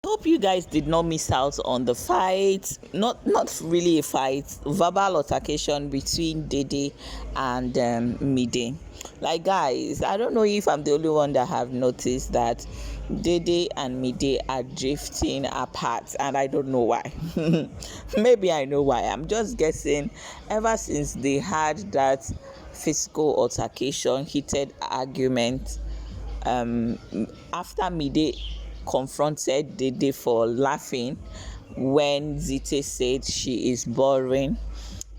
hope you guys did not miss out on the fight. Not really a fight, verbal altercation between DEDE and MIDE. Like, guys, I don't know if I'm the only one that have noticed that DEDE and MIDE are drifting apart, and I don't know why. Maybe I know why. I'm just guessing. Ever since they had that physical altercation, heated argument, after MIDE confronted DEDE for laughing when Zite said she is boring,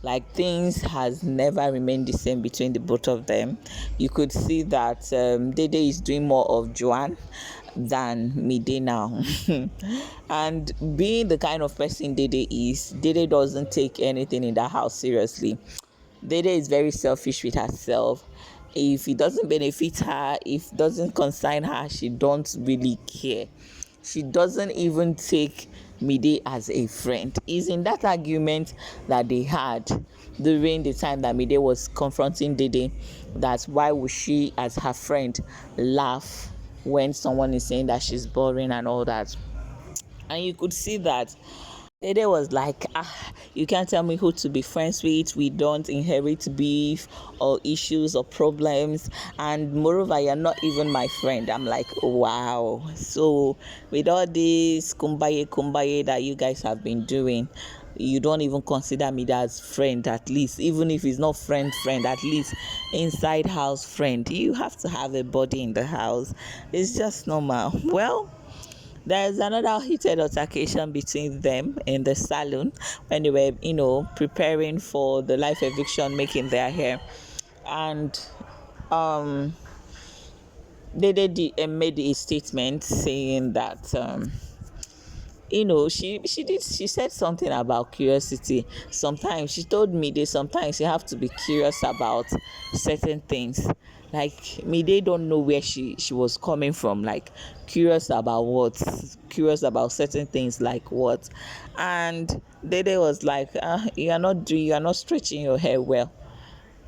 like, things has never remained the same between the both of them. You could see that DEDE is doing more of Joanne than MIDE now. And being the kind of person DEDE is, DEDE doesn't take anything in that house seriously. DEDE is very selfish with herself. If it doesn't benefit her, if it doesn't concern her, she don't really care. She doesn't even take MIDE as a friend. It's in that argument that they had during the time that MIDE was confronting DEDE, that's why would she as her friend laugh when someone is saying that she's boring and all that. And you could see that DEDE was like, you can't tell me who to be friends with. We don't inherit beef or issues or problems. And moreover, you're not even my friend. I'm like, wow. So with all this kumbaye that you guys have been doing, you don't even consider me as friend, at least. Even if it's not friend, at least inside house friend. You have to have a body in the house. It's just normal. Well, there's another heated altercation between them in the salon when they were, preparing for the life eviction, making their hair. And they made a statement saying that she said something about curiosity. Sometimes she told MIDE sometimes you have to be curious about certain things. Like, MIDE don't know where she was coming from. Like, curious about what? Curious about certain things, like what? And DEDE was like, you are not stretching your hair well.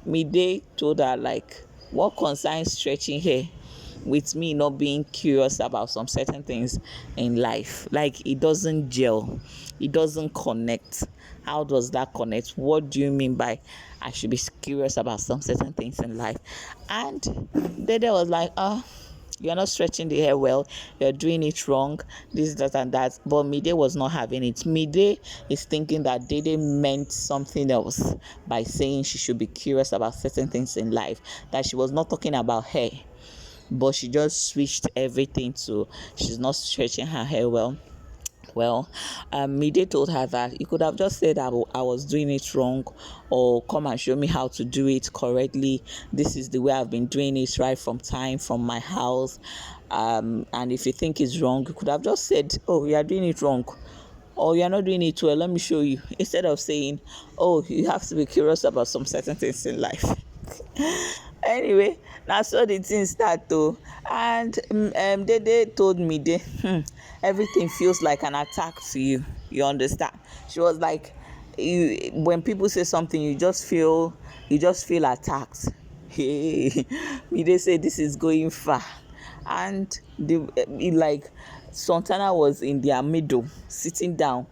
MIDE told her, like, what concerns stretching hair with me not being curious about some certain things in life? Like, it doesn't gel, it doesn't connect. How does that connect? What do you mean by I should be curious about some certain things in life? And DEDE was like, you're not stretching the hair well, you're doing it wrong, this, that, and that. But MIDE was not having it. MIDE is thinking that DEDE meant something else by saying she should be curious about certain things in life, that she was not talking about hair, but she just switched everything to she's not stretching her hair well. MIDE told her that you could have just said I was doing it wrong, or come and show me how to do it correctly. This is the way I've been doing it right from my house. And if you think it's wrong, you could have just said, oh, you are doing it wrong, or you're not doing it well, let me show you, instead of saying, oh, you have to be curious about some certain things in life. Anyway, that's so the thing start though. And DEDE told MIDE, everything feels like an attack to you. You understand? She was like, when people say something, you just feel attacked. Hey, MIDE said this is going far. And Santana was in their middle, sitting down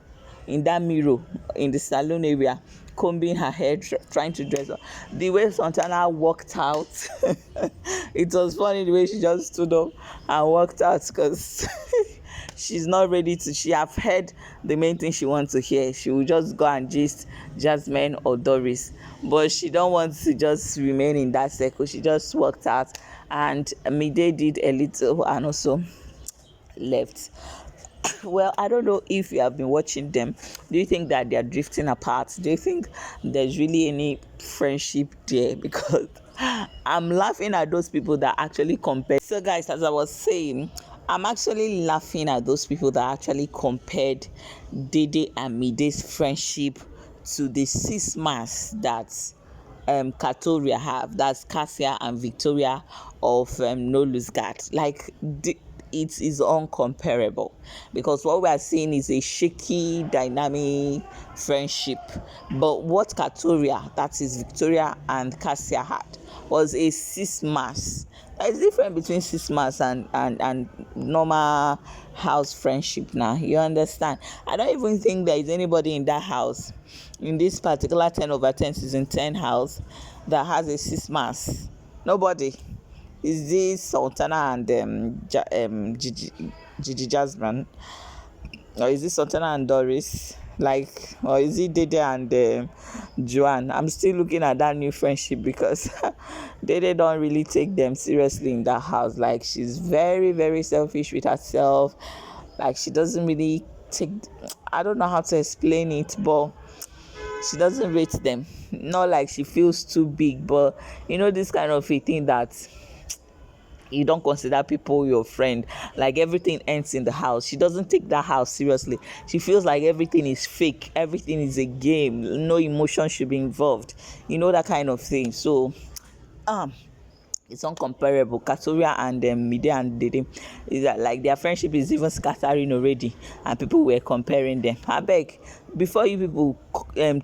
in that mirror in the salon area, combing her hair, trying to dress up. The way Santana walked out, it was funny the way she just stood up and walked out, because she's not ready to. She have heard the main thing she wants to hear. She will just go and gist Jasmine or Doris, but she don't want to just remain in that circle. She just walked out, and MIDE did a little and also left. Well, I don't know if you have been watching them. Do you think that they are drifting apart? Do you think there's really any friendship there? Because I'm laughing at those people that actually compare. So guys, as I was saying, I'm actually laughing at those people that actually compared DEDE and MIDE's friendship to the cis mass that Katoria have. That's Cassia and Victoria of No Lose Guard. Like, it is uncomparable, because what we are seeing is a shaky, dynamic friendship. But what Katoria, that is Victoria and Cassia, had was a cis mass It's different between 6 months and normal house friendship now. You understand? I don't even think there is anybody in that house, in this particular 10/10 season 10 house, that has a 6 months. Nobody. Is this Sultana and Gigi Jasmine? Or is it Sultana and Doris? Like, or is it Dede and Joanne? I'm still looking at that new friendship because Dede don't really take them seriously in that house. Like, she's very, very selfish with herself. Like, she doesn't really take, I don't know how to explain it, but she doesn't rate them. Not like she feels too big, but you know, this kind of a thing that you don't consider people your friend, like everything ends in the house. She doesn't take that house seriously. She feels like everything is fake, everything is a game, no emotion should be involved, you know, that kind of thing. So it's uncomparable. Katoria and Mide and Dede, is that like their friendship is even scattering already, and people were comparing them. I beg, before you people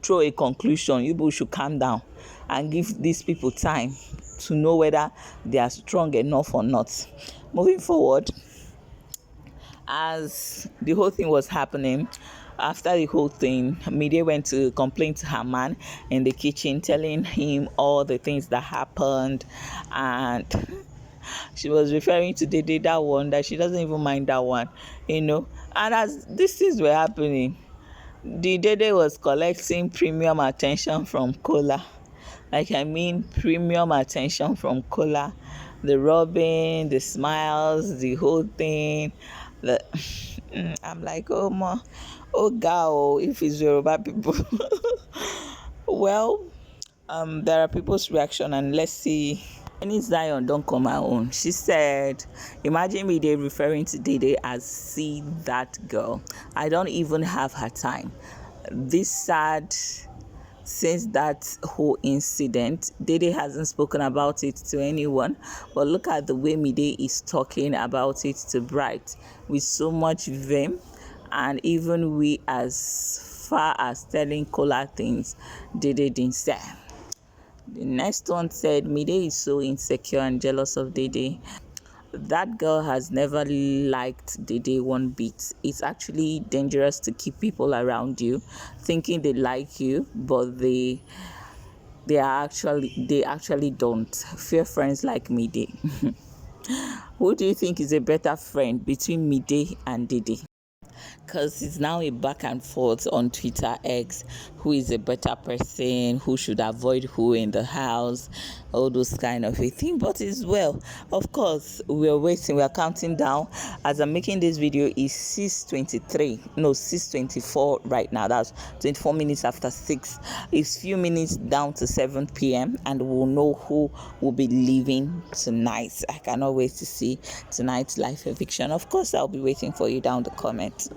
throw a conclusion, you people should calm down and give these people time to know whether they are strong enough or not. Moving forward, as the whole thing was happening, after the whole thing, Mide went to complain to her man in the kitchen, telling him all the things that happened, and she was referring to Dede, that one that she doesn't even mind that one, you know. And as these things were happening, the Dede was collecting premium attention from Kola. Like, I mean, premium attention from Kola. The rubbing, the smiles, the whole thing. I'm like, oh ma, oh girl, if it's Yoruba people. Well, there are people's reaction, and let's see. Any Zion don't come her own. She said, imagine me they referring to Dede as see that girl. I don't even have her time. This sad. Since that whole incident, Dede hasn't spoken about it to anyone, but look at the way Mide is talking about it to Bright with so much vim, and even we as far as telling Kola things Dede didn't say. The next one said, Mide is so insecure and jealous of Dede. That girl has never liked Dede one bit. It's actually dangerous to keep people around you thinking they like you, but they actually don't. Fear friends like Mide. Who do you think is a better friend between Mide and Dede? Because it's now a back and forth on Twitter X, who is a better person, who should avoid who in the house, all those kind of a thing. But it's well, of course, we're waiting, we're counting down. As I'm making this video, is 6:24 right now. That's 24 minutes after 6. It's few minutes down to 7 p.m. and we'll know who will be leaving tonight. I cannot wait to see tonight's live eviction. Of course, I'll be waiting for you down the comments.